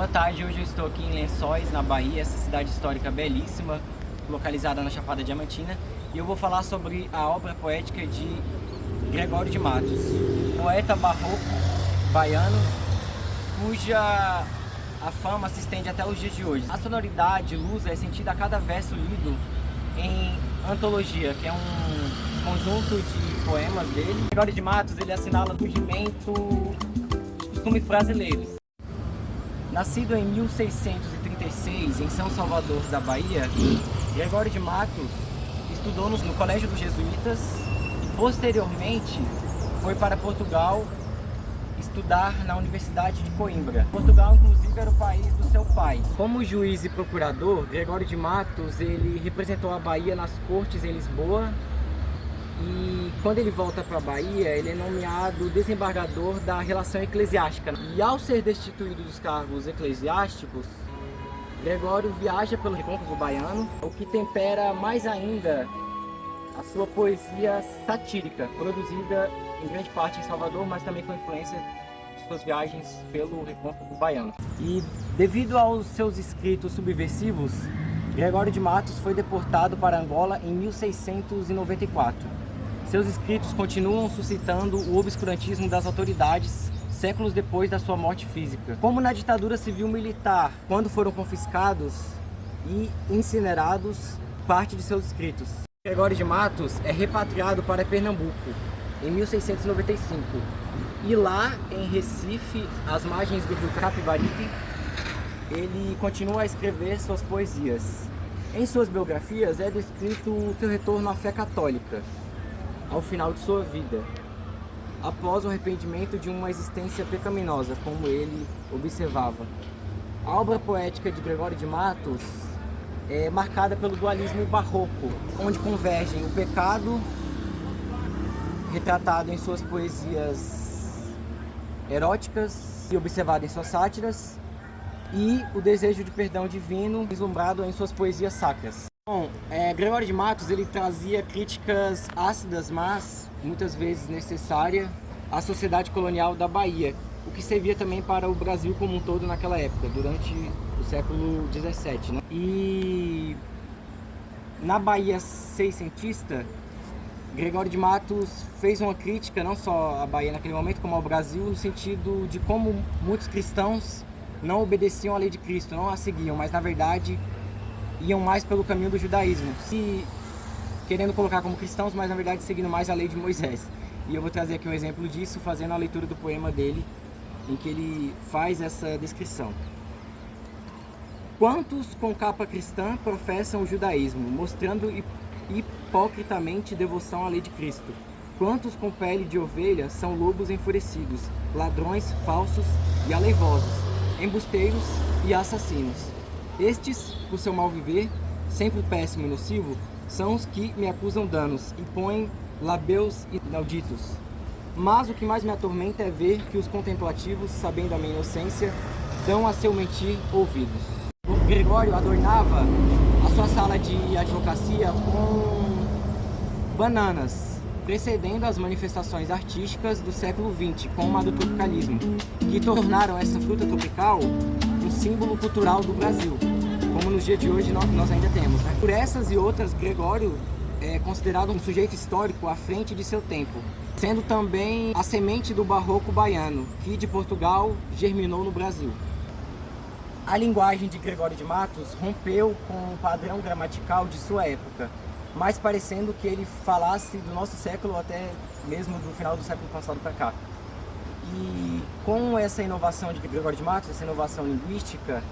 Boa tarde, hoje eu estou aqui em Lençóis, na Bahia, essa cidade histórica belíssima, localizada na Chapada Diamantina, e eu vou falar sobre a obra poética de Gregório de Matos, poeta barroco baiano, cuja a fama se estende até os dias de hoje. A sonoridade lusa é sentida a cada verso lido em antologia, que é um conjunto de poemas dele. Gregório de Matos, ele assinala o surgimento dos costumes brasileiros. Nascido em 1636 em São Salvador da Bahia, Gregório de Matos estudou no Colégio dos Jesuítas e posteriormente foi para Portugal estudar na Universidade de Coimbra. Portugal, inclusive, era o país do seu pai. Como juiz e procurador, Gregório de Matos ele representou a Bahia nas cortes em Lisboa. E quando ele volta para a Bahia, ele é nomeado desembargador da relação eclesiástica. E ao ser destituído dos cargos eclesiásticos, Gregório viaja pelo recôncavo baiano, o que tempera mais ainda a sua poesia satírica, produzida em grande parte em Salvador, mas também com influência de suas viagens pelo recôncavo baiano. E devido aos seus escritos subversivos, Gregório de Matos foi deportado para Angola em 1694. Seus escritos continuam suscitando o obscurantismo das autoridades séculos depois da sua morte física. Como na ditadura civil-militar, quando foram confiscados e incinerados parte de seus escritos. Gregório de Matos é repatriado para Pernambuco em 1695 e lá em Recife, às margens do rio Capibaribe, ele continua a escrever suas poesias. Em suas biografias é descrito o seu retorno à fé católica ao final de sua vida, após o arrependimento de uma existência pecaminosa, como ele observava. A obra poética de Gregório de Matos é marcada pelo dualismo barroco, onde convergem o pecado, retratado em suas poesias eróticas e observado em suas sátiras, e o desejo de perdão divino, vislumbrado em suas poesias sacras. Bom, Gregório de Matos ele trazia críticas ácidas, mas muitas vezes necessárias, à sociedade colonial da Bahia, o que servia também para o Brasil como um todo naquela época, durante o século XVII, né? E na Bahia seiscentista, Gregório de Matos fez uma crítica não só à Bahia naquele momento, como ao Brasil, no sentido de como muitos cristãos não obedeciam à lei de Cristo, não a seguiam, mas na verdade iam mais pelo caminho do judaísmo, se querendo colocar como cristãos, mas na verdade seguindo mais a lei de Moisés. E eu vou trazer aqui um exemplo disso, fazendo a leitura do poema dele, em que ele faz essa descrição. Quantos com capa cristã professam o judaísmo, mostrando hipocritamente devoção à lei de Cristo? Quantos com pele de ovelha são lobos enfurecidos, ladrões falsos e aleivosos, embusteiros e assassinos? Estes, por seu mal viver, sempre péssimo e nocivo, são os que me acusam danos e põem labeus inauditos. Mas o que mais me atormenta é ver que os contemplativos, sabendo a minha inocência, dão a seu mentir ouvidos. O Gregório adornava a sua sala de advocacia com bananas, precedendo as manifestações artísticas do século XX, como a do tropicalismo, que tornaram essa fruta tropical um símbolo cultural do Brasil, como nos dias de hoje nós ainda temos, né? Por essas e outras, Gregório é considerado um sujeito histórico à frente de seu tempo, sendo também a semente do barroco baiano, que de Portugal germinou no Brasil. A linguagem de Gregório de Matos rompeu com o padrão gramatical de sua época, mais parecendo que ele falasse do nosso século, até mesmo do final do século passado para cá. E com essa inovação de Gregório de Matos, essa inovação linguística,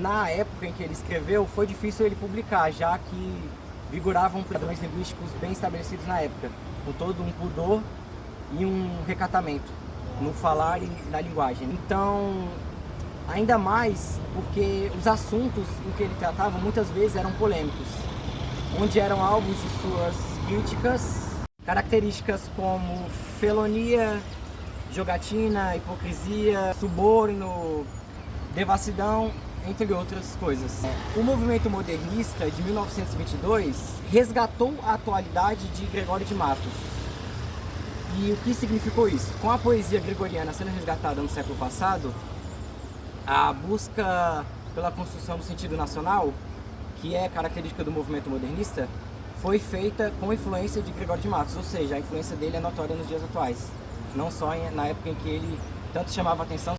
na época em que ele escreveu, foi difícil ele publicar, já que vigoravam padrões linguísticos bem estabelecidos na época, com todo um pudor e um recatamento no falar e na linguagem. Então, ainda mais porque os assuntos em que ele tratava muitas vezes eram polêmicos, onde eram alvos de suas críticas, características como felonia, jogatina, hipocrisia, suborno, devassidão, entre outras coisas. O movimento modernista de 1922 resgatou a atualidade de Gregório de Matos. E o que significou isso? Com a poesia gregoriana sendo resgatada no século passado, A busca pela construção do sentido nacional, que é característica do movimento modernista, foi feita com influência de Gregório de Matos, ou seja, a influência dele é notória nos dias atuais, não só na época em que ele tanto chamava atenção